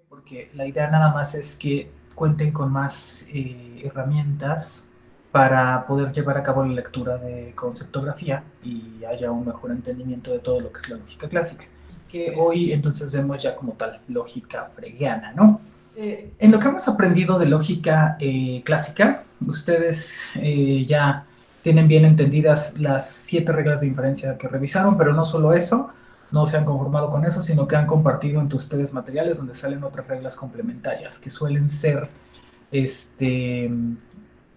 porque la idea nada más es que cuenten con más herramientas para poder llevar a cabo la lectura de conceptografía y haya un mejor entendimiento de todo lo que es la lógica clásica, que hoy entonces vemos ya como tal lógica fregiana, ¿no? En lo que hemos aprendido de lógica clásica, ustedes ya tienen bien entendidas las 7 reglas de inferencia que revisaron, pero no solo eso, no se han conformado con eso, sino que han compartido entre ustedes materiales donde salen otras reglas complementarias que suelen ser, este,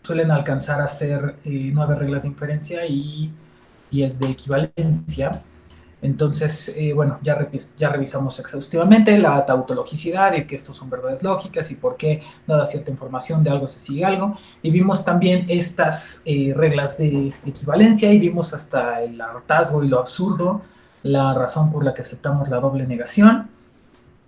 suelen alcanzar a ser 9 reglas de inferencia y 10 de equivalencia. Entonces, bueno, ya revisamos exhaustivamente la tautologicidad y que estos son verdades lógicas y por qué dada cierta información de algo se sigue algo. Y vimos también estas reglas de equivalencia y vimos hasta el hartazgo y lo absurdo, la razón por la que aceptamos la doble negación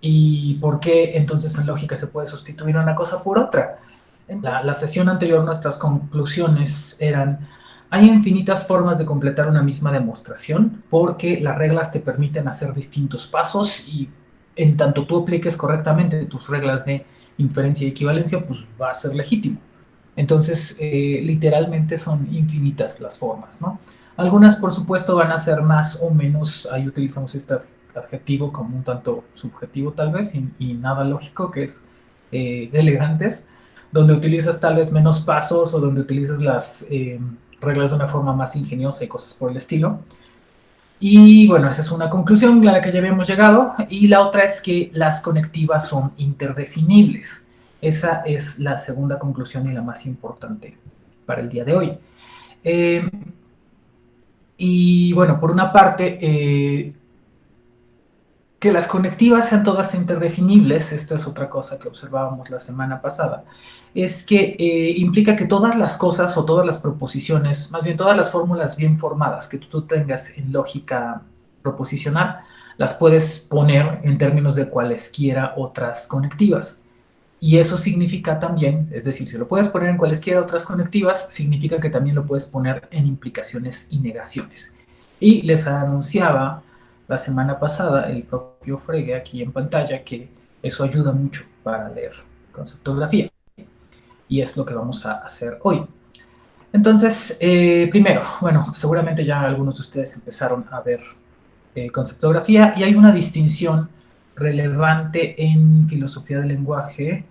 y por qué entonces en lógica se puede sustituir una cosa por otra. En la sesión anterior nuestras conclusiones eran: hay infinitas formas de completar una misma demostración porque las reglas te permiten hacer distintos pasos y en tanto tú apliques correctamente tus reglas de inferencia y equivalencia, pues va a ser legítimo. Entonces, literalmente son infinitas las formas, ¿no? Algunas, por supuesto, van a ser más o menos, ahí utilizamos este adjetivo como un tanto subjetivo tal vez y nada lógico, que es elegantes, donde utilizas tal vez menos pasos o donde utilizas las reglas de una forma más ingeniosa y cosas por el estilo. Y bueno, esa es una conclusión a la que ya habíamos llegado. Y la otra es que las conectivas son interdefinibles. Esa es la segunda conclusión y la más importante para el día de hoy. Eh, y bueno, por una parte, que las conectivas sean todas interdefinibles, esta es otra cosa que observábamos la semana pasada, es que implica que todas las cosas o todas las proposiciones, más bien todas las fórmulas bien formadas que tú tengas en lógica proposicional, las puedes poner en términos de cualesquiera otras conectivas. Y eso significa también, es decir, si lo puedes poner en cualesquiera otras conectivas, significa que también lo puedes poner en implicaciones y negaciones. Y les anunciaba la semana pasada el propio Frege aquí en pantalla que eso ayuda mucho para leer conceptografía. Y es lo que vamos a hacer hoy. Entonces, primero, bueno, seguramente ya algunos de ustedes empezaron a ver conceptografía y hay una distinción relevante en filosofía del lenguaje.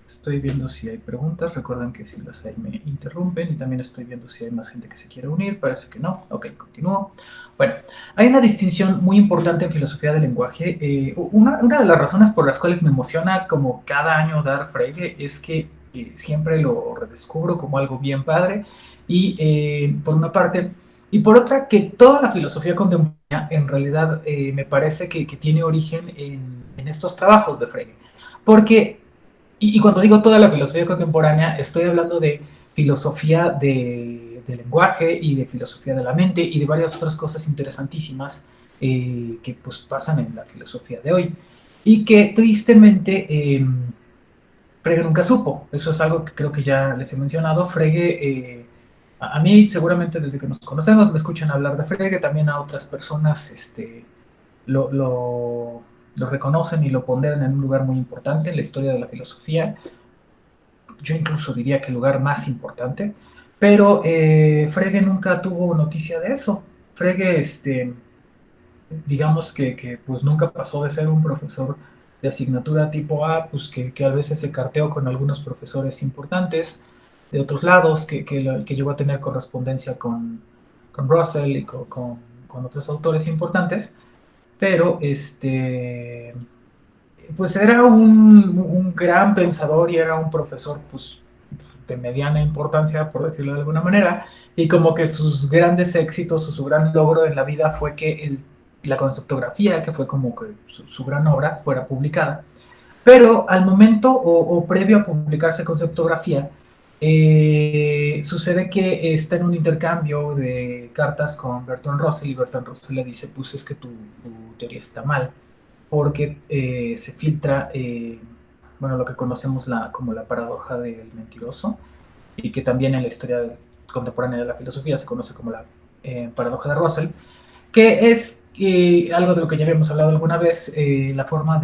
Estoy viendo si hay preguntas. Recuerden que si las hay me interrumpen. Y también estoy viendo si hay más gente que se quiere unir. Parece que no. Ok, continúo. Bueno, hay una distinción muy importante en filosofía del lenguaje. Una de las razones por las cuales me emociona como cada año dar Frege es que siempre lo redescubro como algo bien padre. Y por una parte, y por otra, que toda la filosofía contemporánea en realidad me parece que tiene origen en estos trabajos de Frege. Porque y cuando digo toda la filosofía contemporánea, estoy hablando de filosofía de lenguaje y de filosofía de la mente y de varias otras cosas interesantísimas que pues pasan en la filosofía de hoy. Y que tristemente Frege nunca supo. Eso es algo que creo que ya les he mencionado. Frege, a mí seguramente desde que nos conocemos me escuchan hablar de Frege, también a otras personas lo, lo, lo reconocen y lo ponderan en un lugar muy importante en la historia de la filosofía. Yo incluso diría que el lugar más importante, pero Frege nunca tuvo noticia de eso. Frege, digamos que pues nunca pasó de ser un profesor de asignatura tipo A, pues que a veces se carteó con algunos profesores importantes de otros lados, que llegó a tener correspondencia con Russell y con otros autores importantes, pero pues era un gran pensador y era un profesor pues de mediana importancia, por decirlo de alguna manera, y como que sus grandes éxitos o su gran logro en la vida fue que la conceptografía, que fue como que su gran obra, fuera publicada. Pero al momento o previo a publicarse conceptografía, sucede que está en un intercambio de cartas con Bertrand Russell y Bertrand Russell le dice, pues es que tu teoría está mal porque se filtra, bueno, lo que conocemos como la paradoja del mentiroso, y que también en la historia contemporánea de la filosofía se conoce como la paradoja de Russell, que es algo de lo que ya habíamos hablado alguna vez, la forma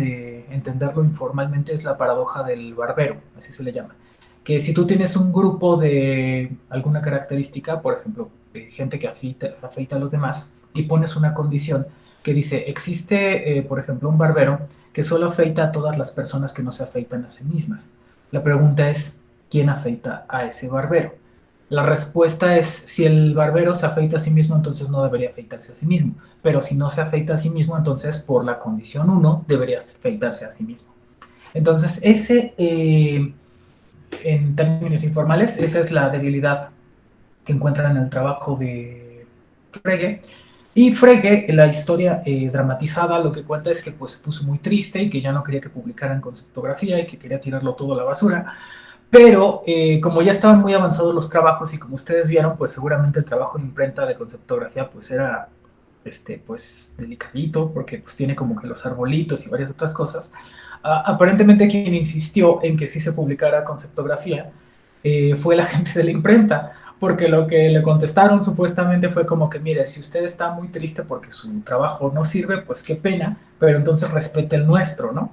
entenderlo informalmente, es la paradoja del barbero, así se le llama. Que si tú tienes un grupo de alguna característica, por ejemplo, de gente que afeita a los demás, y pones una condición que dice, existe, por ejemplo, un barbero que solo afeita a todas las personas que no se afeitan a sí mismas. La pregunta es, ¿quién afeita a ese barbero? La respuesta es, si el barbero se afeita a sí mismo, entonces no debería afeitarse a sí mismo. Pero si no se afeita a sí mismo, entonces por la condición uno debería afeitarse a sí mismo. Entonces, en términos informales, esa es la debilidad que encuentran en el trabajo de Frege. Y Frege, la historia dramatizada, lo que cuenta es que pues, se puso muy triste y que ya no quería que publicaran conceptografía y que quería tirarlo todo a la basura. Pero como ya estaban muy avanzados los trabajos y como ustedes vieron, pues seguramente el trabajo de imprenta de conceptografía pues era pues delicadito porque pues tiene como que los arbolitos y varias otras cosas. Aparentemente quien insistió en que sí se publicara conceptografía fue la gente de la imprenta, porque lo que le contestaron supuestamente fue como que, mire, si usted está muy triste porque su trabajo no sirve, pues qué pena, pero entonces respete el nuestro, ¿no?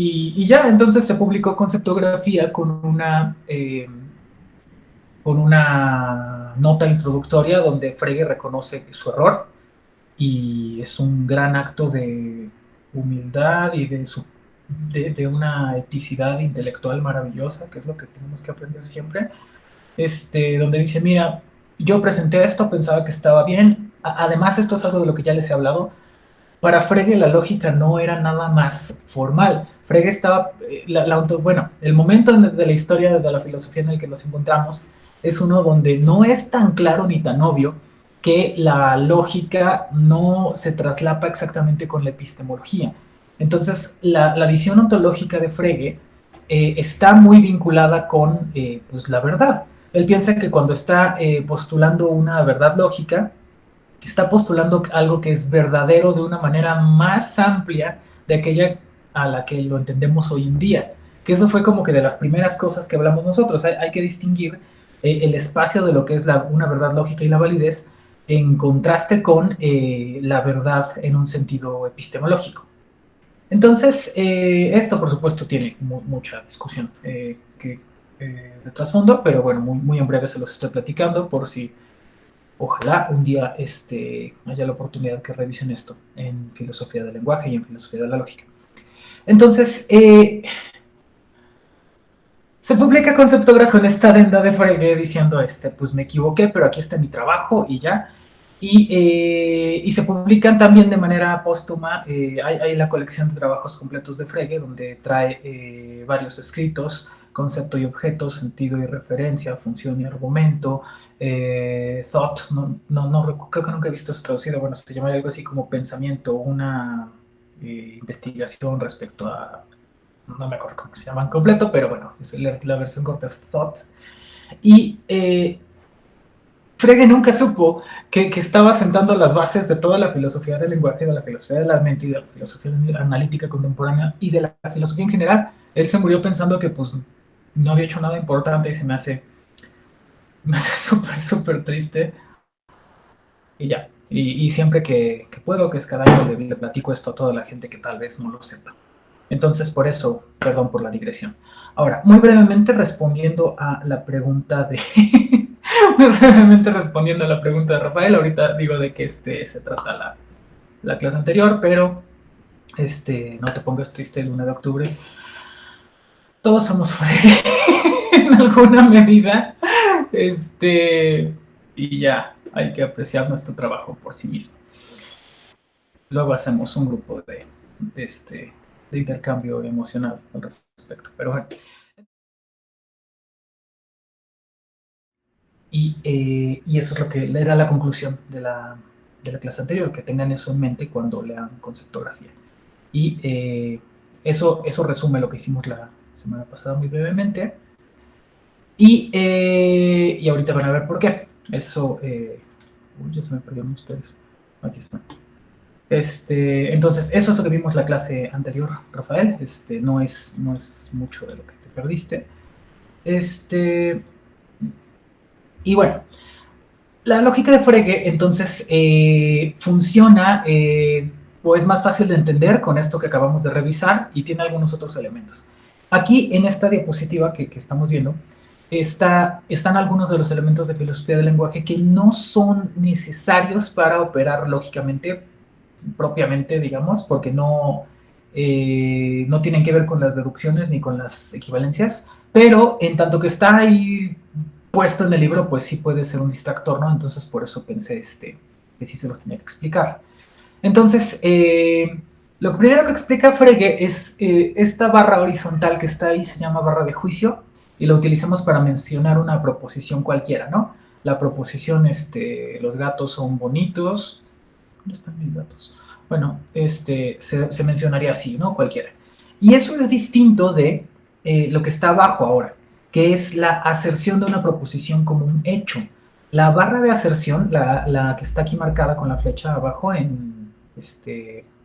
Y ya, entonces se publicó conceptografía con una nota introductoria donde Frege reconoce su error y es un gran acto de humildad y de una eticidad intelectual maravillosa, que es lo que tenemos que aprender siempre, donde dice, mira, yo presenté esto, pensaba que estaba bien, además esto es algo de lo que ya les he hablado, para Frege la lógica no era nada más formal. Frege estaba, bueno, el momento de la historia de la filosofía en el que nos encontramos es uno donde no es tan claro ni tan obvio que la lógica no se traslapa exactamente con la epistemología. Entonces, la visión ontológica de Frege está muy vinculada con pues, la verdad. Él piensa que cuando está postulando una verdad lógica, está postulando algo que es verdadero de una manera más amplia de aquella a la que lo entendemos hoy en día. Que eso fue como que de las primeras cosas que hablamos nosotros. Hay que distinguir el espacio de lo que es una verdad lógica y la validez en contraste con la verdad en un sentido epistemológico. Entonces, esto por supuesto tiene mucha discusión de trasfondo, pero bueno, muy en breve se los estoy platicando por si ojalá un día haya la oportunidad que revisen esto en filosofía del lenguaje y en filosofía de la lógica. Entonces, se publica Conceptógrafo en esta adenda de Frege diciendo, pues me equivoqué, pero aquí está mi trabajo y ya. Y se publican también de manera póstuma, hay la colección de trabajos completos de Frege, donde trae varios escritos, concepto y objeto, sentido y referencia, función y argumento, thought, creo que nunca he visto eso traducido, bueno, se llama algo así como pensamiento, una investigación respecto a, no me acuerdo cómo se llaman completo, pero bueno, es la versión corta es thought. Y Frege nunca supo que estaba sentando las bases de toda la filosofía del lenguaje, de la filosofía de la mente y de la filosofía analítica contemporánea y de la filosofía en general. Él se murió pensando que pues no había hecho nada importante y me hace súper triste. Y ya. Y siempre que puedo, que es cada año, le platico esto a toda la gente que tal vez no lo sepa. Entonces, por eso, perdón por la digresión. Ahora, muy brevemente respondiendo a la pregunta de... muy brevemente respondiendo a la pregunta de Rafael, ahorita digo de que se trata la clase anterior, pero no te pongas triste el 1 de octubre. Todos somos Frege en alguna medida. Y ya, hay que apreciar nuestro trabajo por sí mismo. Luego hacemos un grupo de intercambio emocional al respecto. Pero bueno. Y eso es lo que era la conclusión de la clase anterior, que tengan eso en mente cuando lean conceptografía. Y eso resume lo que hicimos la semana pasada muy brevemente. Y ahorita van a ver por qué. Eso, ya se me perdieron ustedes. Aquí están. Entonces, eso es lo que vimos la clase anterior, Rafael. No es mucho de lo que te perdiste. Y bueno, la lógica de Frege entonces funciona o es más fácil de entender con esto que acabamos de revisar y tiene algunos otros elementos. Aquí en esta diapositiva que estamos viendo están algunos de los elementos de filosofía del lenguaje que no son necesarios para operar lógicamente, propiamente, digamos, porque no tienen que ver con las deducciones ni con las equivalencias, pero en tanto que está ahí puesto en el libro, pues sí puede ser un distractor, ¿no? Entonces por eso pensé que sí se los tenía que explicar. Entonces, lo primero que explica Frege es esta barra horizontal que está ahí, se llama barra de juicio, y lo utilizamos para mencionar una proposición cualquiera, ¿no? La proposición, los gatos son bonitos. ¿Dónde están mis gatos? Bueno, se mencionaría así, ¿no? Cualquiera. Y eso es distinto de lo que está abajo ahora, que es la aserción de una proposición como un hecho. La barra de aserción, la que está aquí marcada con la flecha abajo en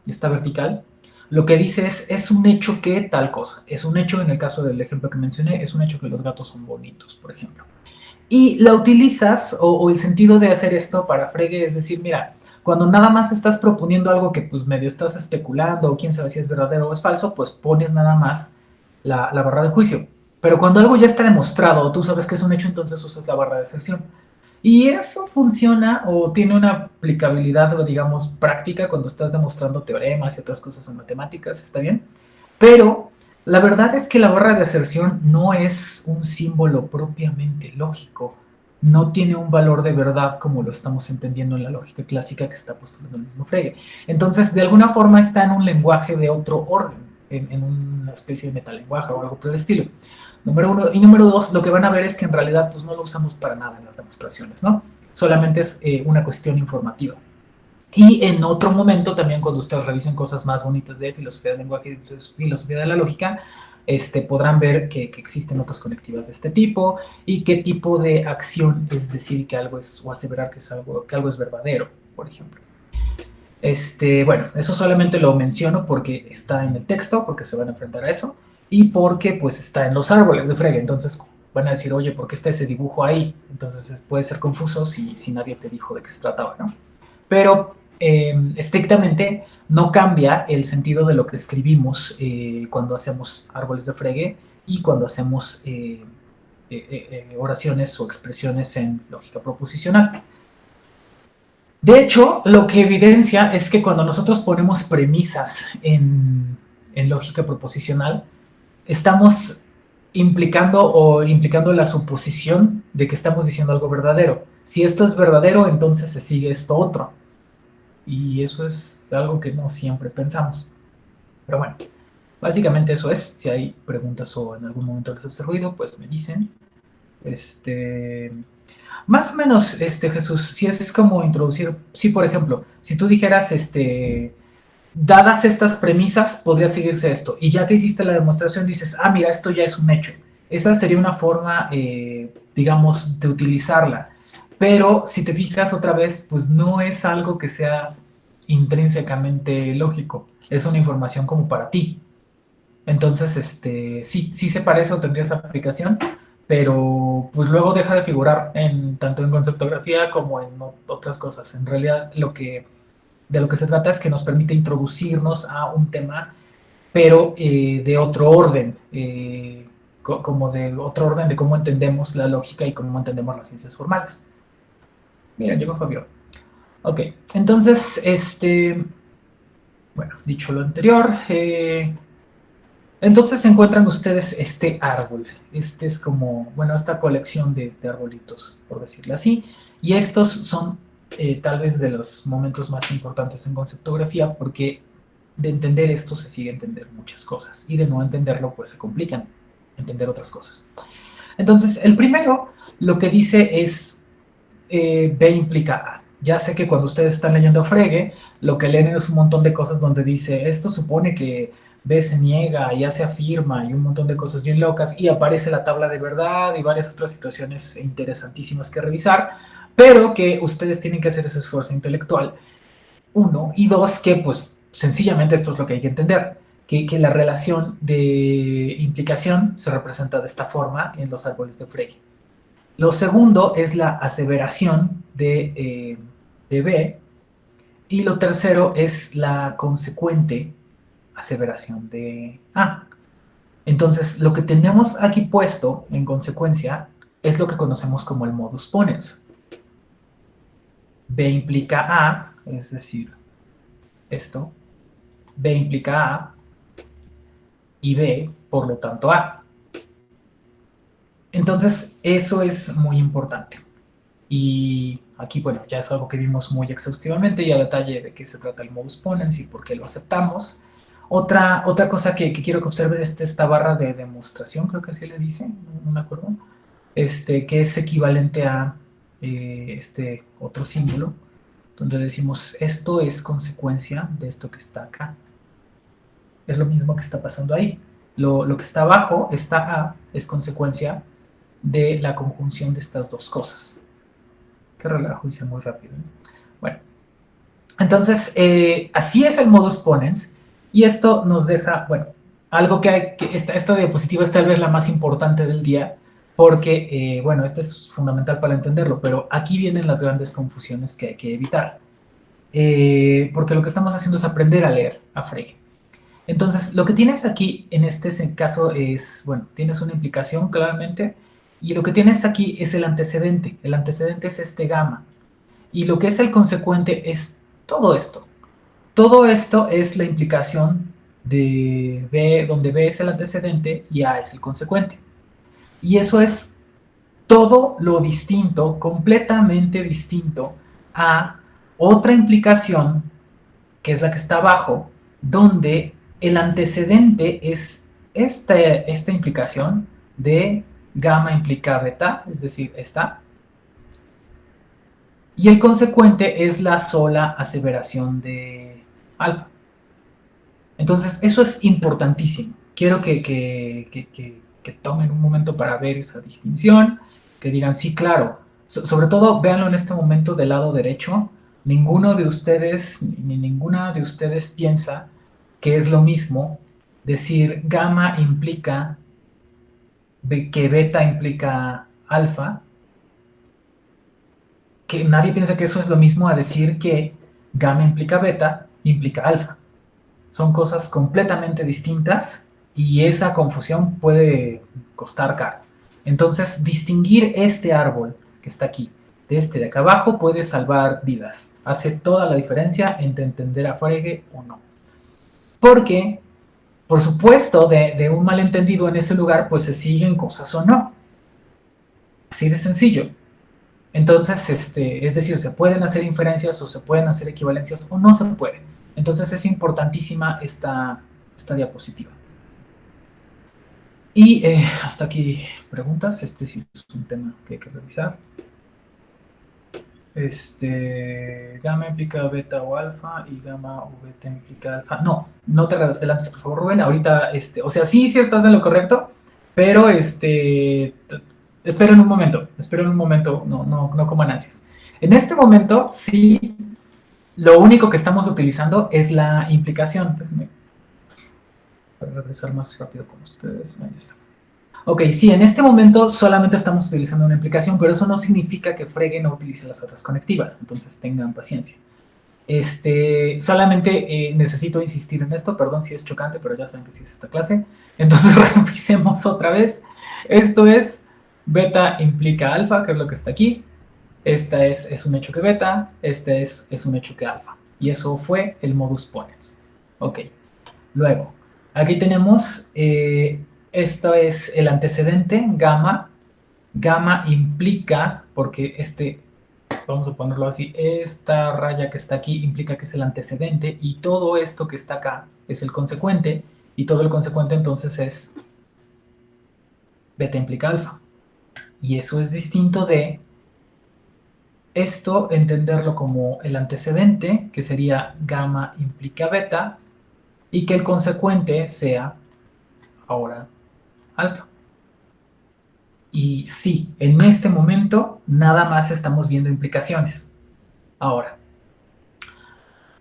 esta vertical, lo que dice es un hecho que tal cosa. Es un hecho, en el caso del ejemplo que mencioné, es un hecho que los gatos son bonitos, por ejemplo. Y la utilizas, o el sentido de hacer esto para Frege es decir, mira, cuando nada más estás proponiendo algo que pues medio estás especulando, o quién sabe si es verdadero o es falso, pues pones nada más la barra de juicio. Pero cuando algo ya está demostrado, o tú sabes que es un hecho, entonces usas la barra de excepción. Y eso funciona o tiene una aplicabilidad, digamos, práctica cuando estás demostrando teoremas y otras cosas en matemáticas, ¿está bien? Pero la verdad es que la barra de aserción no es un símbolo propiamente lógico, no tiene un valor de verdad como lo estamos entendiendo en la lógica clásica que está postulando el mismo Frege. Entonces, de alguna forma está en un lenguaje de otro orden, en una especie de metalenguaje o algo por el estilo. Número uno. Y número dos, lo que van a ver es que en realidad pues, no lo usamos para nada en las demostraciones, ¿no? Solamente es una cuestión informativa. Y en otro momento también cuando ustedes revisen cosas más bonitas de filosofía del lenguaje y filosofía de la lógica, podrán ver que existen otras conectivas de este tipo y qué tipo de acción es decir que algo es, o aseverar que algo es verdadero, por ejemplo. Bueno, eso solamente lo menciono porque está en el texto, porque se van a enfrentar a eso, y porque pues está en los árboles de Frege, entonces van a decir, oye, ¿por qué está ese dibujo ahí? Entonces puede ser confuso si nadie te dijo de qué se trataba, ¿no? Pero estrictamente no cambia el sentido de lo que escribimos cuando hacemos árboles de Frege y cuando hacemos oraciones o expresiones en lógica proposicional. De hecho, lo que evidencia es que cuando nosotros ponemos premisas en lógica proposicional, estamos implicando la suposición de que estamos diciendo algo verdadero. Si esto es verdadero, entonces se sigue esto otro. Y eso es algo que no siempre pensamos. Pero bueno, básicamente eso es. Si hay preguntas o en algún momento les hace ruido, pues me dicen. Más o menos, Jesús, si es como introducir, si por ejemplo, si tú dijeras, dadas estas premisas, podría seguirse esto. Y ya que hiciste la demostración, dices, ah, mira, esto ya es un hecho. Esa sería una forma, digamos, de utilizarla. Pero si te fijas otra vez, pues no es algo que sea intrínsecamente lógico. Es una información como para ti. Entonces, sí se parece o tendría esa aplicación, pero pues luego deja de figurar tanto en conceptografía como en otras cosas. En realidad, de lo que se trata es que nos permite introducirnos a un tema, pero de otro orden, como de otro orden de cómo entendemos la lógica y cómo entendemos las ciencias formales. Mira, llegó Fabio. Ok, entonces, bueno, dicho lo anterior, entonces encuentran ustedes este árbol. Este es como, bueno, esta colección de arbolitos, por decirlo así. Y estos son tal vez de los momentos más importantes en conceptografía porque de entender esto se sigue a entender muchas cosas. Y de no entenderlo, pues se complican entender otras cosas. Entonces, el primero lo que dice es B implica A. Ya sé que cuando ustedes están leyendo Frege, lo que leen es un montón de cosas donde dice, esto supone que B se niega y A se afirma y un montón de cosas bien locas y aparece la tabla de verdad y varias otras situaciones interesantísimas que revisar, pero que ustedes tienen que hacer ese esfuerzo intelectual, uno, y dos, que pues sencillamente esto es lo que hay que entender, que la relación de implicación se representa de esta forma en los árboles de Frege. Lo segundo es la aseveración de B, Y lo tercero es la consecuente aseveración de A. Entonces, lo que tenemos aquí puesto en consecuencia es lo que conocemos como el modus ponens. B implica A, es decir, esto. B implica A y B, por lo tanto, A. Entonces, eso es muy importante. Y aquí, bueno, ya es algo que vimos muy exhaustivamente y a detalle de qué se trata el modus ponens y por qué lo aceptamos. Otra cosa que quiero que observen es esta barra de demostración, creo que así le dice, no me acuerdo, que es equivalente a este otro símbolo. Entonces decimos, esto es consecuencia de esto que está acá. Es lo mismo que está pasando ahí. Lo que está abajo, esta A, es consecuencia de la conjunción de estas dos cosas. Qué relajo, hice muy rápido. Bueno, entonces, así es el modus ponens. Y esto nos deja, bueno, algo que hay, que esta diapositiva es tal vez la más importante del día, porque, bueno, este es fundamental para entenderlo, pero aquí vienen las grandes confusiones que hay que evitar. Porque lo que estamos haciendo es aprender a leer a Frege. Entonces, lo que tienes aquí en este caso es, bueno, tienes una implicación claramente, y lo que tienes aquí es el antecedente. El antecedente es este gamma. Y lo que es el consecuente es todo esto. Todo esto es la implicación de B, donde B es el antecedente y A es el consecuente. Y eso es todo lo distinto, completamente distinto a otra implicación, que es la que está abajo, donde el antecedente es esta implicación de gamma implica beta, es decir, esta, y el consecuente es la sola aseveración de alfa. Entonces, eso es importantísimo. Quiero que tomen un momento para ver esa distinción, que digan, sí, claro. Sobre todo, véanlo en este momento del lado derecho. Ninguno de ustedes, ni ninguna de ustedes piensa que es lo mismo decir gamma implica que beta implica alfa, que nadie piensa que eso es lo mismo a decir que gamma implica beta implica alfa. Son cosas completamente distintas y esa confusión puede costar caro. Entonces, distinguir este árbol que está aquí de este de acá abajo puede salvar vidas. Hace toda la diferencia entre entender a Frege o no. Porque, por supuesto, de un malentendido en ese lugar, pues se siguen cosas o no. Así de sencillo. Entonces, es decir, se pueden hacer inferencias o se pueden hacer equivalencias o no se puede. Entonces es importantísima esta diapositiva. Y hasta aquí preguntas. Este sí es un tema que hay que revisar. Gamma implica beta o alfa y gamma o beta implica alfa. No, no te adelantes, por favor, Rubén. Ahorita, o sea, sí estás en lo correcto, pero espero en un momento, no coman ansias. En este momento, sí, lo único que estamos utilizando es la implicación. Déjenme para regresar más rápido con ustedes. Ahí está. Ok, sí, en este momento solamente estamos utilizando una implicación, pero eso no significa que Frege no utilice las otras conectivas, entonces tengan paciencia. Solamente necesito insistir en esto, perdón si es chocante, pero ya saben que sí es esta clase. Entonces revisemos otra vez. Esto es beta implica alfa, que es lo que está aquí. Esta es un hecho que beta, este es un hecho que alfa. Y eso fue el modus ponens. Ok, luego, aquí tenemos, esto es el antecedente, gamma. Gamma implica, porque vamos a ponerlo así, esta raya que está aquí implica que es el antecedente y todo esto que está acá es el consecuente y todo el consecuente entonces es beta implica alfa. Y eso es distinto de esto, entenderlo como el antecedente, que sería gamma implica beta, y que el consecuente sea ahora alfa. Y sí, en este momento nada más estamos viendo implicaciones. Ahora,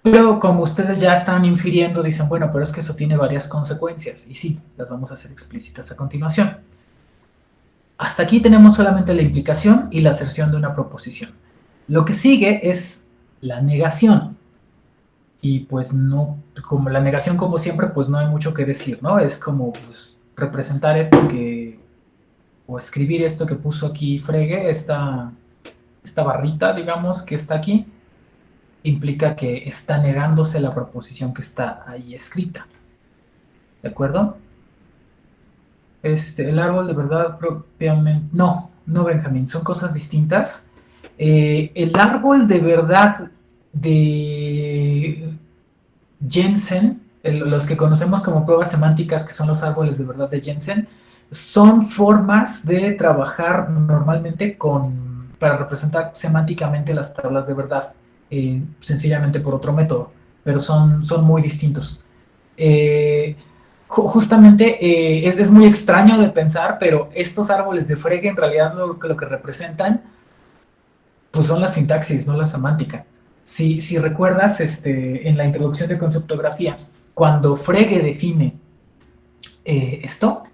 pero como ustedes ya están infiriendo, dicen, bueno, pero es que eso tiene varias consecuencias. Y sí, las vamos a hacer explícitas a continuación. Hasta aquí tenemos solamente la implicación y la aserción de una proposición. Lo que sigue es la negación. y pues no, como la negación como siempre, pues no hay mucho que decir, ¿no? Es como pues, representar esto que, o escribir esto que puso aquí Frege, esta barrita, digamos, que está aquí, implica que está negándose la proposición que está ahí escrita, ¿de acuerdo? El árbol de verdad propiamente, no, no Benjamín, son cosas distintas. El árbol de verdad de Jensen, los que conocemos como pruebas semánticas, que son los árboles de verdad de Jensen, son formas de trabajar normalmente para representar semánticamente las tablas de verdad, sencillamente por otro método, pero son muy distintos. Eh, Justamente es muy extraño de pensar, pero estos árboles de Frege en realidad lo que representan pues son la sintaxis, no la semántica. Si recuerdas en la introducción de conceptografía, cuando Frege define esto,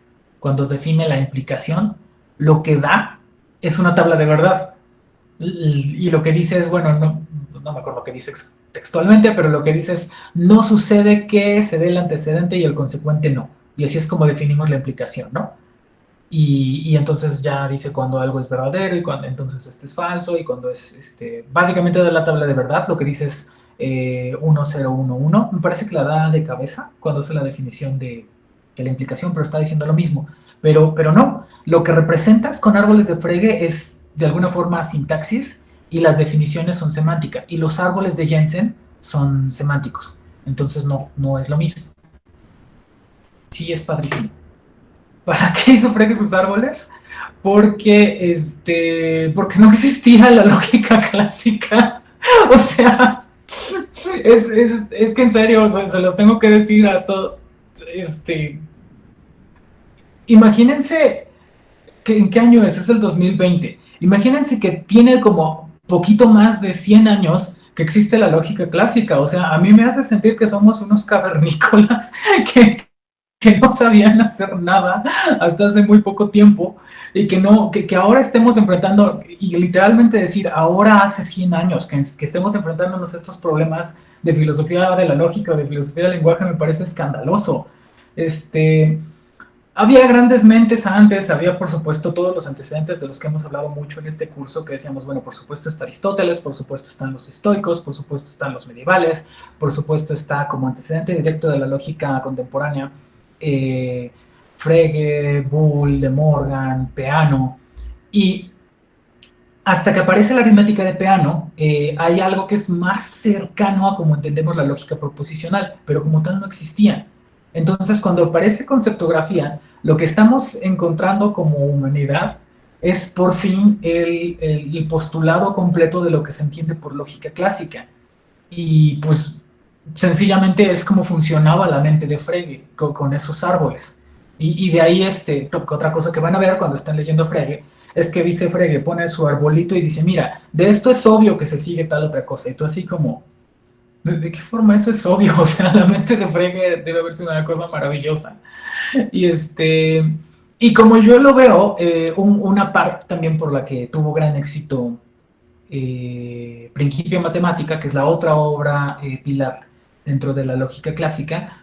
cuando define la implicación, lo que da es una tabla de verdad. Y lo que dice es, bueno, no me acuerdo lo que dice textualmente, pero lo que dice es, no sucede que se dé el antecedente y el consecuente no. Y así es como definimos la implicación, ¿no? Y entonces ya dice cuando algo es verdadero y cuando entonces este es falso y cuando es, básicamente da la tabla de verdad, lo que dice es 1011, me parece que la da de cabeza cuando hace la definición de la implicación, pero está diciendo lo mismo. Pero no, lo que representas con árboles de Frege es de alguna forma sintaxis y las definiciones son semántica y los árboles de Jensen son semánticos. Entonces no es lo mismo. Sí, es padrísimo. ¿Para qué hizo Frege sus árboles? Porque no existía la lógica clásica. O sea, es que en serio, o sea, se los tengo que decir a todos. Imagínense que en qué año es el 2020. Imagínense que tiene como poquito más de 100 años que existe la lógica clásica. O sea, a mí me hace sentir que somos unos cavernícolas que no sabían hacer nada hasta hace muy poco tiempo y que ahora estemos enfrentando, y literalmente decir, ahora hace 100 años que estemos enfrentándonos a estos problemas de filosofía de la lógica, de filosofía del lenguaje, me parece escandaloso. Había grandes mentes antes, había por supuesto todos los antecedentes de los que hemos hablado mucho en este curso, que decíamos, bueno, por supuesto está Aristóteles, por supuesto están los estoicos, por supuesto están los medievales, por supuesto está como antecedente directo de la lógica contemporánea eh, Frege, Bull, De Morgan, Peano, y hasta que aparece la aritmética de Peano, hay algo que es más cercano a como entendemos la lógica proposicional, pero como tal no existía. Entonces, cuando aparece conceptografía, lo que estamos encontrando como humanidad es por fin el postulado completo de lo que se entiende por lógica clásica. Y pues sencillamente es como funcionaba la mente de Frege con esos árboles. Y de ahí otra cosa que van a ver cuando estén leyendo Frege es que dice Frege, pone su arbolito y dice, mira, de esto es obvio que se sigue tal otra cosa. Y tú así como, ¿de qué forma eso es obvio? O sea, la mente de Frege debe haber sido una cosa maravillosa. Y y como yo lo veo, una parte también por la que tuvo gran éxito Principia Matemática, que es la otra obra pilar dentro de la lógica clásica,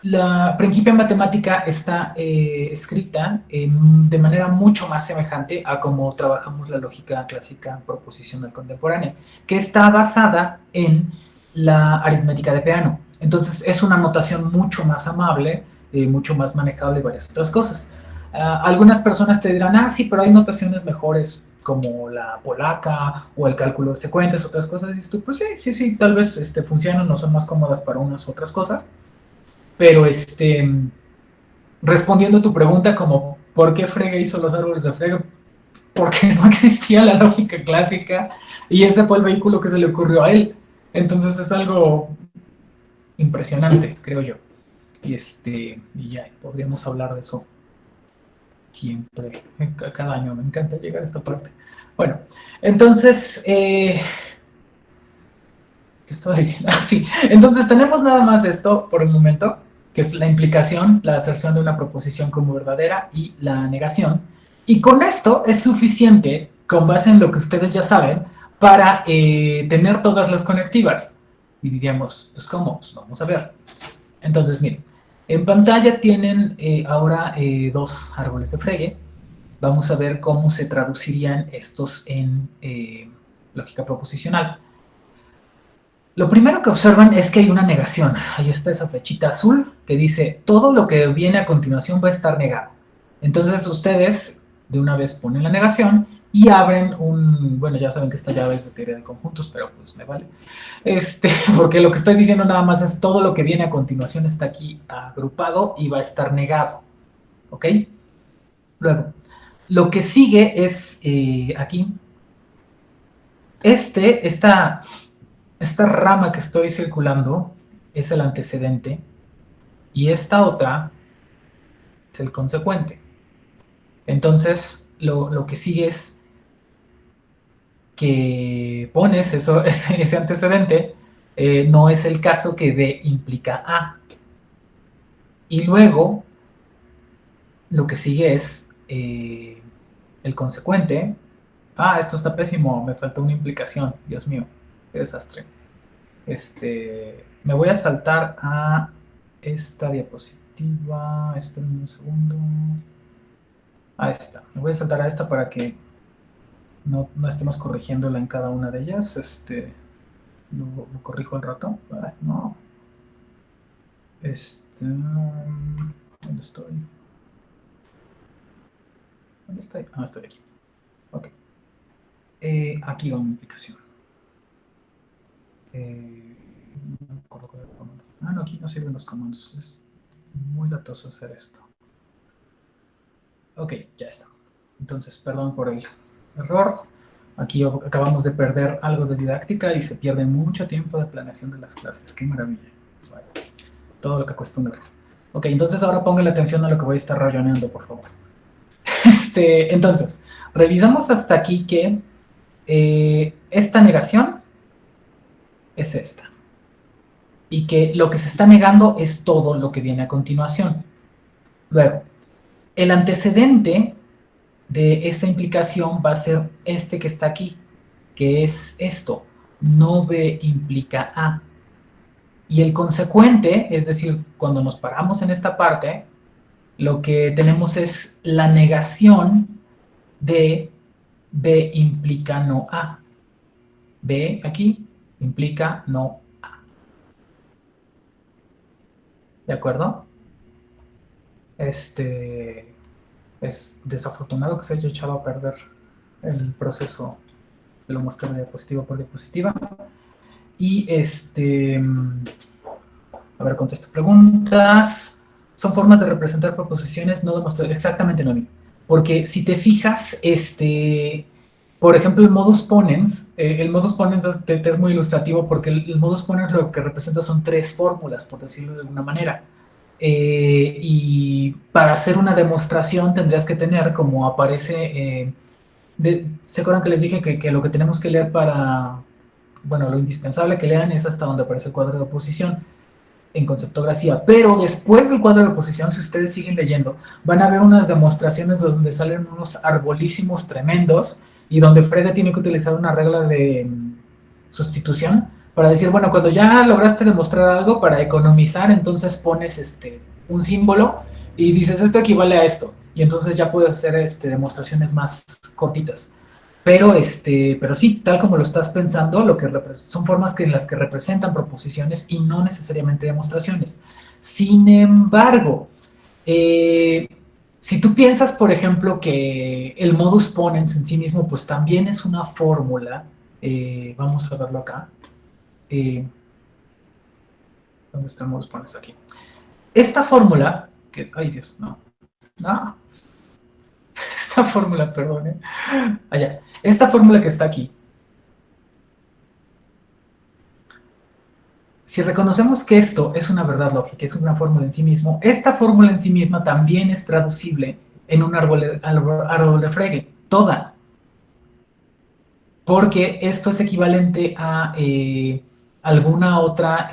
la Principia Matemática está escrita de manera mucho más semejante a cómo trabajamos la lógica clásica proposicional contemporánea, que está basada en la aritmética de Peano. Entonces es una notación mucho más amable, mucho más manejable y varias otras cosas. Algunas personas te dirán, sí, pero hay notaciones mejores como la polaca o el cálculo de secuentes, otras cosas, y dices tú, pues sí, tal vez funcionan o son más cómodas para unas u otras cosas, pero respondiendo a tu pregunta como ¿por qué Frege hizo los árboles de Frege? Porque no existía la lógica clásica y ese fue el vehículo que se le ocurrió a él. Entonces es algo impresionante, creo yo. Y ya, podríamos hablar de eso siempre, cada año. Me encanta llegar a esta parte. Bueno, entonces, ¿qué estaba diciendo? Sí, entonces tenemos nada más esto por el momento, que es la implicación, la aserción de una proposición como verdadera y la negación. Y con esto es suficiente, con base en lo que ustedes ya saben, para tener todas las conectivas. Y diríamos, pues ¿cómo? Pues vamos a ver. Entonces, miren, en pantalla tienen ahora dos árboles de Frege. Vamos a ver cómo se traducirían estos en lógica proposicional. Lo primero que observan es que hay una negación. Ahí está esa flechita azul que dice, todo lo que viene a continuación va a estar negado. Entonces ustedes de una vez ponen la negación y abren un, bueno, ya saben que esta llave es de teoría de conjuntos, pero pues me vale. Porque lo que estoy diciendo nada más es todo lo que viene a continuación está aquí agrupado y va a estar negado. ¿Ok? Luego, lo que sigue es aquí, esta rama que estoy circulando es el antecedente y esta otra es el consecuente. Entonces, lo que sigue es que pones ese antecedente, no es el caso que B implica A. Y luego, lo que sigue es el consecuente. Ah, esto está pésimo, me faltó una implicación, Dios mío, qué desastre. Me voy a saltar a esta diapositiva, esperen un segundo. Ahí está, me voy a saltar a esta para que no estemos corrigiéndola en cada una de ellas. Lo corrijo al rato. Ay, no. ¿Dónde estoy? ¿Dónde estoy? Ah, estoy aquí. Ok. Aquí va una implicación. No me acuerdo cuál era el comando. Ah, no, aquí no sirven los comandos. Es muy latoso hacer esto. Ok, ya está. Entonces, perdón por el error. Aquí acabamos de perder algo de didáctica y se pierde mucho tiempo de planeación de las clases. ¡Qué maravilla! Vale. Todo lo que cuesta un error. Ok, entonces ahora pónganle atención a lo que voy a estar rayoneando, por favor. Entonces, revisamos hasta aquí que esta negación es esta. Y que lo que se está negando es todo lo que viene a continuación. Luego, el antecedente de esta implicación va a ser este que está aquí, que es esto, no B implica A. Y el consecuente, es decir, cuando nos paramos en esta parte, lo que tenemos es la negación de B implica no A. B aquí implica no A. ¿De acuerdo? Es desafortunado que se haya echado a perder el proceso de lo muestra de diapositiva por diapositiva. Y a ver, contesto preguntas. Son formas de representar proposiciones no demostradas. Exactamente, Noemi. Porque si te fijas, por ejemplo, el modus ponens es muy ilustrativo porque el modus ponens lo que representa son tres fórmulas, por decirlo de alguna manera. Y para hacer una demostración tendrías que tener, como aparece, ¿se acuerdan que les dije que lo que tenemos que leer para, bueno, lo indispensable que lean es hasta donde aparece el cuadro de oposición en conceptografía, pero después del cuadro de oposición, si ustedes siguen leyendo, van a ver unas demostraciones donde salen unos arbolísimos tremendos y donde Frege tiene que utilizar una regla de sustitución para decir, bueno, cuando ya lograste demostrar algo para economizar, entonces pones un símbolo y dices, esto equivale a esto, y entonces ya puedes hacer demostraciones más cortitas. Pero sí, tal como lo estás pensando, son formas en las que representan proposiciones y no necesariamente demostraciones. Sin embargo, si tú piensas, por ejemplo, que el modus ponens en sí mismo, pues también es una fórmula, vamos a verlo acá. ¿Dónde está el modus ponens? Aquí. Esta fórmula, ay Dios, no, esta fórmula, perdón, allá, esta fórmula que está aquí, si reconocemos que esto es una verdad lógica, es una fórmula en sí mismo, esta fórmula en sí misma también es traducible en un árbol de Frege, toda. Porque esto es equivalente a alguna otra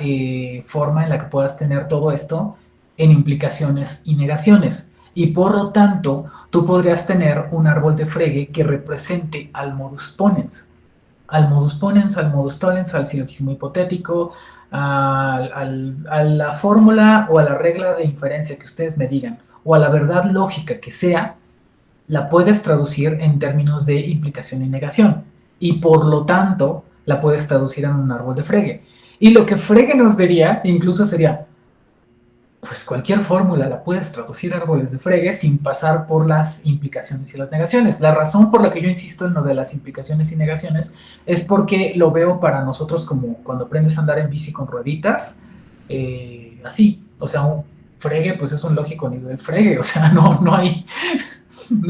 forma en la que puedas tener todo esto en implicaciones y negaciones. Y por lo tanto, tú podrías tener un árbol de Frege que represente al modus ponens, al modus tollens, al silogismo hipotético, a la fórmula o a la regla de inferencia que ustedes me digan, o a la verdad lógica que sea, la puedes traducir en términos de implicación y negación. Y por lo tanto, la puedes traducir en un árbol de Frege. Y lo que Frege nos diría, incluso sería, pues cualquier fórmula la puedes traducir a árboles de Frege sin pasar por las implicaciones y las negaciones. La razón por la que yo insisto en lo de las implicaciones y negaciones es porque lo veo para nosotros como cuando aprendes a andar en bici con rueditas, así, o sea, un Frege pues es un lógico nivel Frege, o sea, no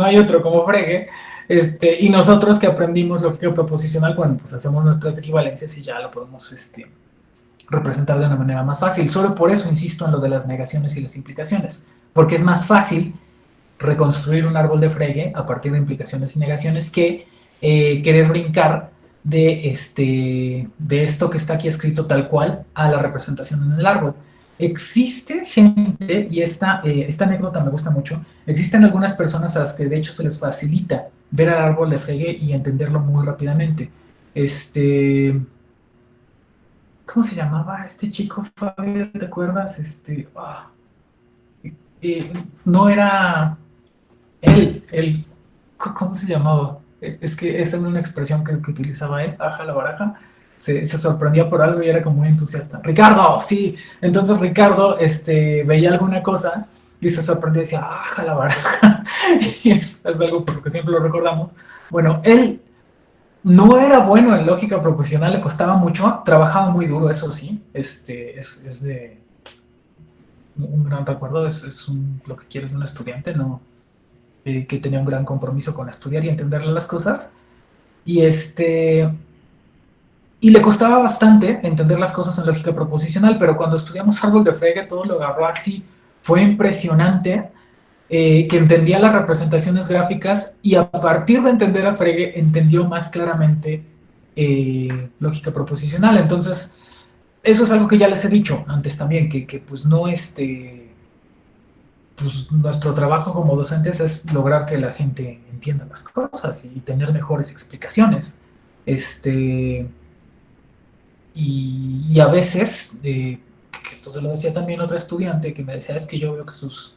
hay otro como Frege. Y nosotros que aprendimos lógica proposicional, bueno, pues hacemos nuestras equivalencias y ya lo podemos representar de una manera más fácil. Solo por eso insisto en lo de las negaciones y las implicaciones, porque es más fácil reconstruir un árbol de Frege a partir de implicaciones y negaciones que querer brincar de esto que está aquí escrito tal cual a la representación en el árbol. Existe gente, y esta anécdota me gusta mucho, existen algunas personas a las que de hecho se les facilita ver al árbol de Frege y entenderlo muy rápidamente. ¿Cómo se llamaba este chico, Fabio? ¿Te acuerdas? No era él, ¿cómo se llamaba? Es que esa era una expresión que utilizaba él, aja la baraja. Se sorprendía por algo y era como muy entusiasta. Ricardo, sí. Entonces Ricardo veía alguna cosa y se sorprendía y decía, aja la baraja. Y es algo por lo que siempre lo recordamos. Bueno, él no era bueno en lógica proposicional, le costaba mucho, trabajaba muy duro, eso sí, es de un gran recuerdo, lo que quiere es un estudiante, ¿no? Que tenía un gran compromiso con estudiar y entenderle las cosas, y y le costaba bastante entender las cosas en lógica proposicional, pero cuando estudiamos árbol de Frege todo lo agarró así, fue impresionante, que entendía las representaciones gráficas y a partir de entender a Frege entendió más claramente lógica proposicional. Entonces, eso es algo que ya les he dicho antes también, que pues no pues nuestro trabajo como docentes es lograr que la gente entienda las cosas y tener mejores explicaciones. Este, y a veces, que esto se lo decía también otra estudiante que me decía, es que yo veo que sus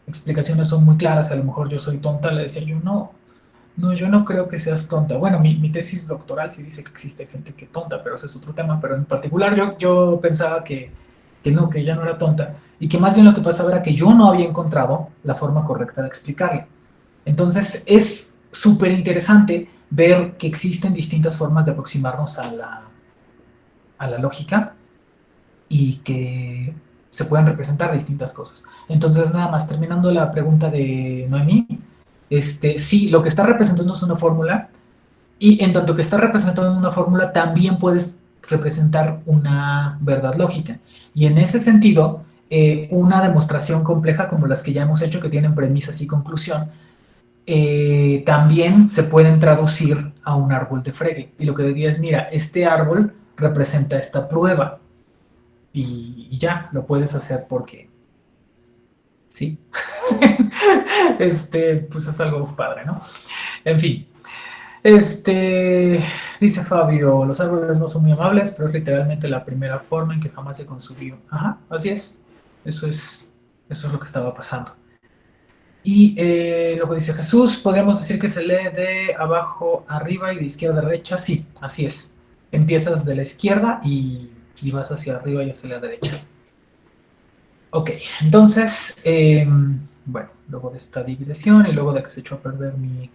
explicaciones son muy claras, a lo mejor yo soy tonta, le decía yo, no, no, yo no creo que seas tonta. Bueno, mi tesis doctoral sí dice que existe gente que es tonta, pero ese es otro tema, pero en particular yo pensaba que no, que ella no era tonta, y que más bien lo que pasaba era que yo no había encontrado la forma correcta de explicarle. Entonces es súper interesante ver que existen distintas formas de aproximarnos a la lógica y que se pueden representar distintas cosas. Entonces, nada más, terminando la pregunta de Noemí, sí, lo que está representando es una fórmula, y en tanto que está representando una fórmula, también puedes representar una verdad lógica. Y en ese sentido, una demostración compleja como las que ya hemos hecho, que tienen premisas y conclusión, también se pueden traducir a un árbol de Frege. Y lo que diría es, mira, este árbol representa esta prueba. Y ya, lo puedes hacer porque sí. Pues es algo padre, ¿no? En fin, dice Fabio, los árboles no son muy amables, pero es literalmente la primera forma en que jamás se consumió. Ajá, así es. Eso es, eso es lo que estaba pasando. Y luego dice Jesús, podríamos decir que se lee de abajo arriba y de izquierda a derecha. Sí, así es. Empiezas de la izquierda y vas hacia arriba y hacia la derecha. Ok, entonces, bueno, luego de esta digresión y luego de que se echó a perder mi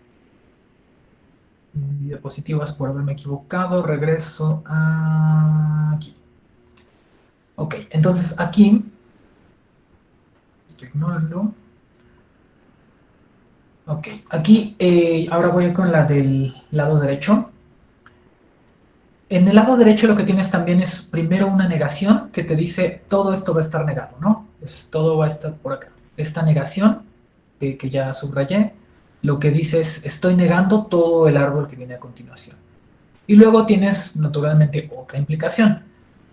diapositivas por haberme equivocado, regreso a aquí. Ok, entonces aquí, esto ignóralo. Ok, aquí ahora voy con la del lado derecho. En el lado derecho lo que tienes también es primero una negación que te dice todo esto va a estar negado, ¿no? Todo va a estar por acá. Esta negación que ya subrayé, lo que dice es estoy negando todo el árbol que viene a continuación. Y luego tienes naturalmente otra implicación.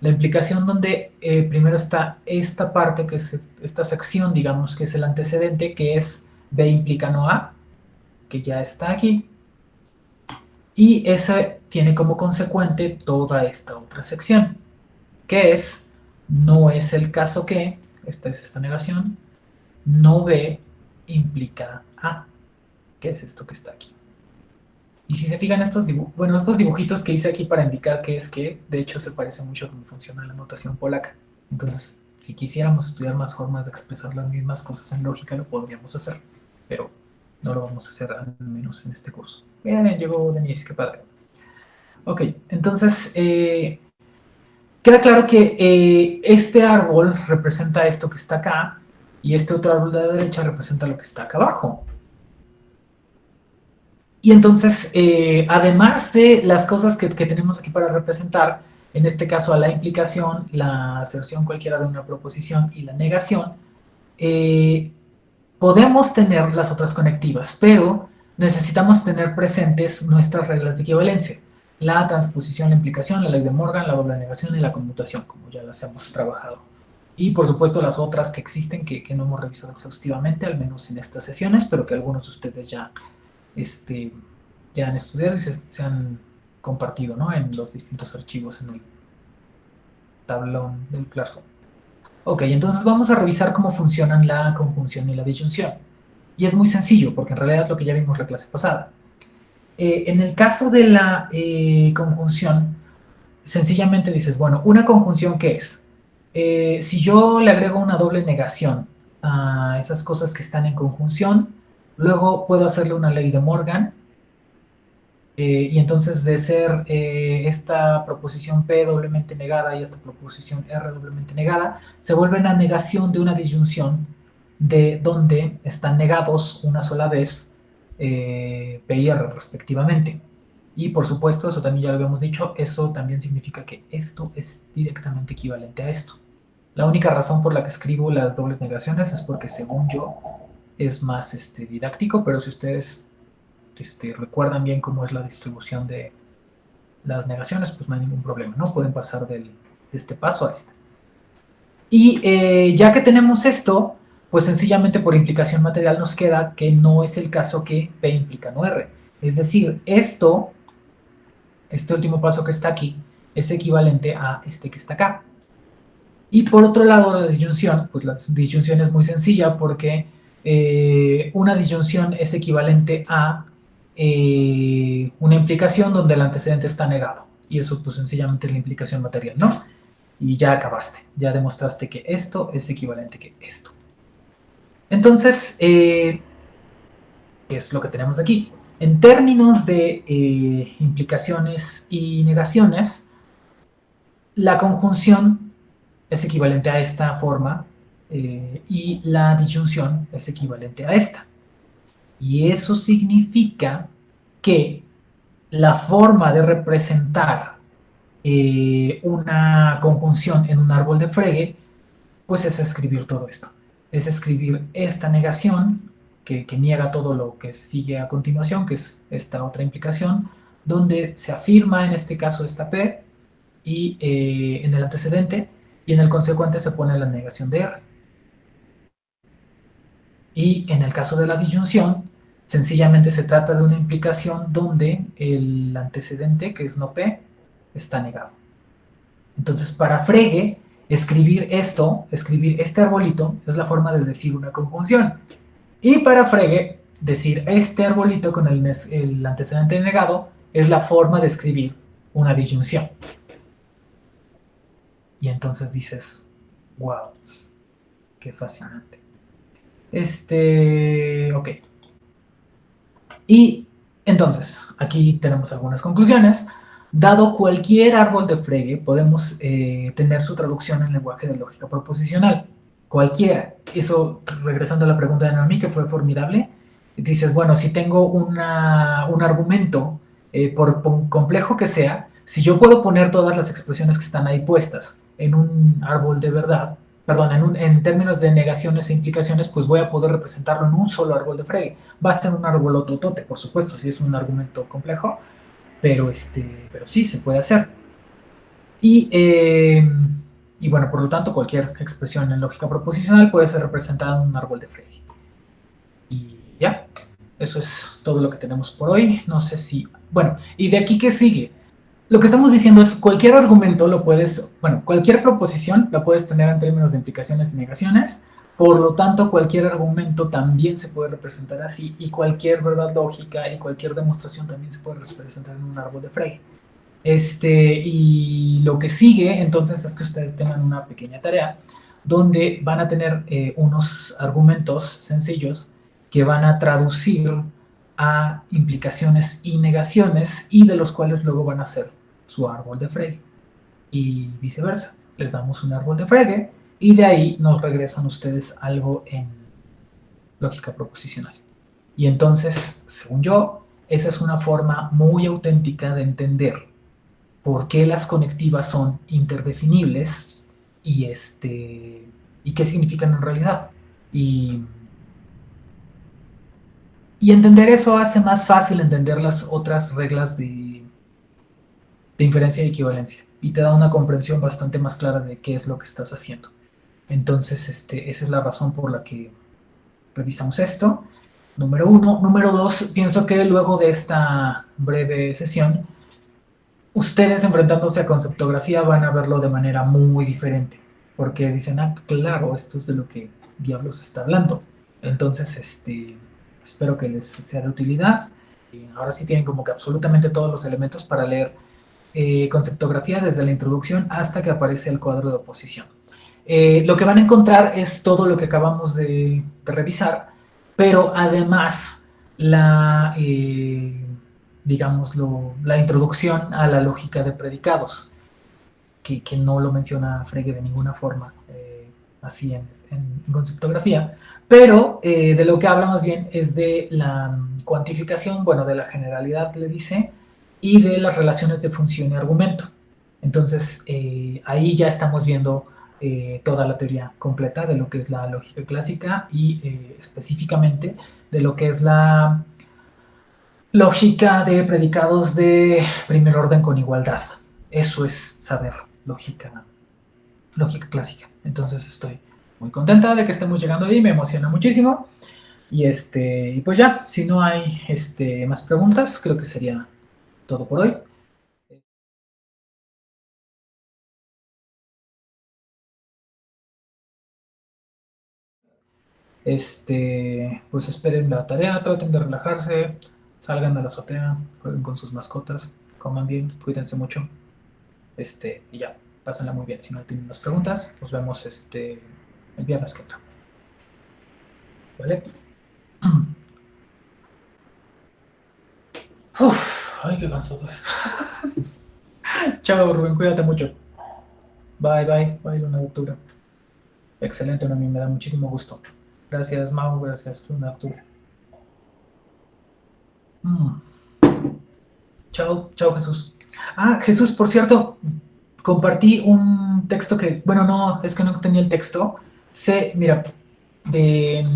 La implicación donde primero está esta parte, que es esta sección, digamos, que es el antecedente, que es B implica no A, que ya está aquí. Y esa tiene como consecuente toda esta otra sección. que es, no es el caso que, esta es esta negación, no B implica A, que es esto que está aquí. Y si se fijan estos bueno, estos dibujitos que hice aquí para indicar qué es que, de hecho se parece mucho a cómo funciona la notación polaca. Entonces, si quisiéramos estudiar más formas de expresar las mismas cosas en lógica, lo podríamos hacer, pero no lo vamos a hacer al menos en este curso. Miren, llegó Denise, qué padre. Ok, entonces, queda claro que este árbol representa esto que está acá, y este otro árbol de la derecha representa lo que está acá abajo. Y entonces, además de las cosas que tenemos aquí para representar, en este caso a la implicación, la aserción cualquiera de una proposición y la negación, eh, podemos tener las otras conectivas, pero necesitamos tener presentes nuestras reglas de equivalencia. La transposición, la implicación, la ley de Morgan, la doble negación y la conmutación, como ya las hemos trabajado. Y por supuesto las otras que existen que no hemos revisado exhaustivamente, al menos en estas sesiones, pero que algunos de ustedes este, ya han estudiado y se han compartido, ¿no? En los distintos archivos en el tablón del Classroom. Ok, entonces vamos a revisar cómo funcionan la conjunción y la disyunción. Y es muy sencillo, porque en realidad es lo que ya vimos la clase pasada. En el caso de la conjunción, sencillamente dices, bueno, ¿una conjunción qué es? Si yo le agrego una doble negación a esas cosas que están en conjunción, luego puedo hacerle una ley de Morgan, y entonces de ser esta proposición P doblemente negada y esta proposición R doblemente negada, se vuelve una negación de una disyunción de donde están negados una sola vez P y R respectivamente. Y por supuesto, eso también ya lo habíamos dicho, eso también significa que esto es directamente equivalente a esto. La única razón por la que escribo las dobles negaciones es porque según yo es más didáctico, pero si ustedes recuerdan bien cómo es la distribución de las negaciones, pues no hay ningún problema, ¿no? Pueden pasar de este paso a este. Y ya que tenemos esto, pues sencillamente por implicación material nos queda que no es el caso que P implica no R. Es decir, este último paso que está aquí, es equivalente a este que está acá. Y por otro lado, la disyunción, pues la disyunción es muy sencilla porque una disyunción es equivalente a una implicación donde el antecedente está negado. Y eso pues sencillamente es la implicación material, ¿no? Y ya acabaste, ya demostraste que esto es equivalente que esto. Entonces, ¿qué es lo que tenemos aquí? En términos de implicaciones y negaciones, la conjunción es equivalente a esta forma y la disyunción es equivalente a esta. Y eso significa que la forma de representar una conjunción en un árbol de Frege, pues es escribir todo esto. Es escribir esta negación que niega todo lo que sigue a continuación, que es esta otra implicación, donde se afirma en este caso esta P y en el antecedente, y en el consecuente se pone la negación de R. Y en el caso de la disyunción, sencillamente se trata de una implicación donde el antecedente, que es no P, está negado. Entonces, para Frege, escribir esto, escribir este arbolito, es la forma de decir una conjunción. Y para Frege, decir este arbolito con el antecedente negado es la forma de escribir una disyunción. Y entonces dices, wow, qué fascinante. Ok. Y entonces, aquí tenemos algunas conclusiones. Dado cualquier árbol de Frege, podemos tener su traducción en lenguaje de lógica proposicional. Cualquiera. Eso, regresando a la pregunta de Naomi, que fue formidable, dices, bueno, si tengo un argumento, por complejo que sea, si yo puedo poner todas las expresiones que están ahí puestas en un árbol de verdad, perdón, en términos de negaciones e implicaciones, pues voy a poder representarlo en un solo árbol de Frege. Va a ser un árbol totote, por supuesto, si es un argumento complejo, pero sí, se puede hacer. Y, y bueno, por lo tanto, cualquier expresión en lógica proposicional puede ser representada en un árbol de Frege. Y ya, eso es todo lo que tenemos por hoy. No sé si... Bueno, ¿y de aquí qué sigue? lo que estamos diciendo es cualquier argumento lo puedes, bueno, cualquier proposición la puedes tener en términos de implicaciones y negaciones, por lo tanto cualquier argumento también se puede representar así y cualquier verdad lógica y cualquier demostración también se puede representar en un árbol de Frege. Y lo que sigue entonces es que ustedes tengan una pequeña tarea donde van a tener unos argumentos sencillos que van a traducir a implicaciones y negaciones y de los cuales luego van a hacer su árbol de Frege y viceversa. Les damos un árbol de Frege y de ahí nos regresan ustedes algo en lógica proposicional. Y entonces, según yo, esa es una forma muy auténtica de entender por qué las conectivas son interdefinibles y, y qué significan en realidad. Y, y entender eso hace más fácil entender las otras reglas de inferencia y equivalencia y te da una comprensión bastante más clara de qué es lo que estás haciendo. Entonces, esa es la razón por la que revisamos esto. Número uno. Número dos, pienso que luego de esta breve sesión, ustedes enfrentándose a conceptografía van a verlo de manera muy diferente, porque dicen, ah, claro, esto es de lo que diablos está hablando. Entonces, espero que les sea de utilidad. Y ahora sí tienen como que absolutamente todos los elementos para leer conceptografía desde la introducción hasta que aparece el cuadro de oposición. Lo que van a encontrar es todo lo que acabamos de revisar, pero además la, digámoslo, la introducción a la lógica de predicados, que no lo menciona Frege de ninguna forma, así en conceptografía, pero de lo que habla más bien es de la cuantificación, bueno, de la generalidad, le dice, y de las relaciones de función y argumento. Entonces, ahí ya estamos viendo toda la teoría completa de lo que es la lógica clásica y específicamente de lo que es la lógica de predicados de primer orden con igualdad. Eso es saber lógica clásica. Entonces estoy muy contenta de que estemos llegando ahí, me emociona muchísimo. Y pues ya, si no hay más preguntas, creo que sería todo por hoy. Pues esperen la tarea, traten de relajarse, salgan a la azotea, jueguen con sus mascotas, coman bien, cuídense mucho. Y ya, pásenla muy bien. Si no tienen más preguntas, nos vemos el viernes que entra. ¿Vale? Uf, ay, qué cansado es. Chao, Rubén, cuídate mucho. Bye, bye, bye, Luna de Octubre. Excelente, Noemí, me da muchísimo gusto. Gracias, Mau, gracias, Luna de Octubre. Mm. Chao, chao, Jesús. Ah, Jesús, por cierto, compartí un texto que, bueno, no, es que no tenía el texto. Mira, de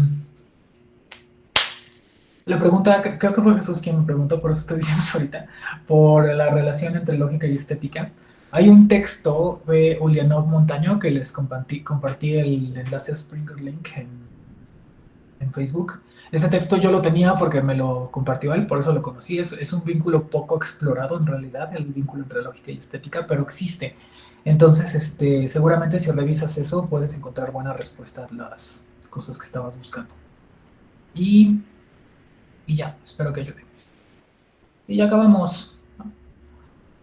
la pregunta, creo que fue Jesús quien me preguntó, por eso estoy diciendo eso ahorita, por la relación entre lógica y estética. Hay un texto de Ulianov Montaño que les compartí el enlace a Springer Link en Facebook. Ese texto yo lo tenía porque me lo compartió él, por eso lo conocí. Es un vínculo poco explorado en realidad, el vínculo entre lógica y estética, pero existe. Entonces, seguramente si revisas eso, puedes encontrar buena respuesta a las cosas que estabas buscando. Y, y ya, espero que ayude. Y ya acabamos.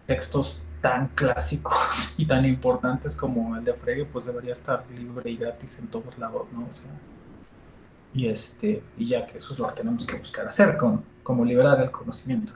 Textos tan clásicos y tan importantes como el de Frege, pues debería estar libre y gratis en todos lados, ¿no? O sea, y ya que eso es lo que tenemos que buscar hacer, como liberar el conocimiento.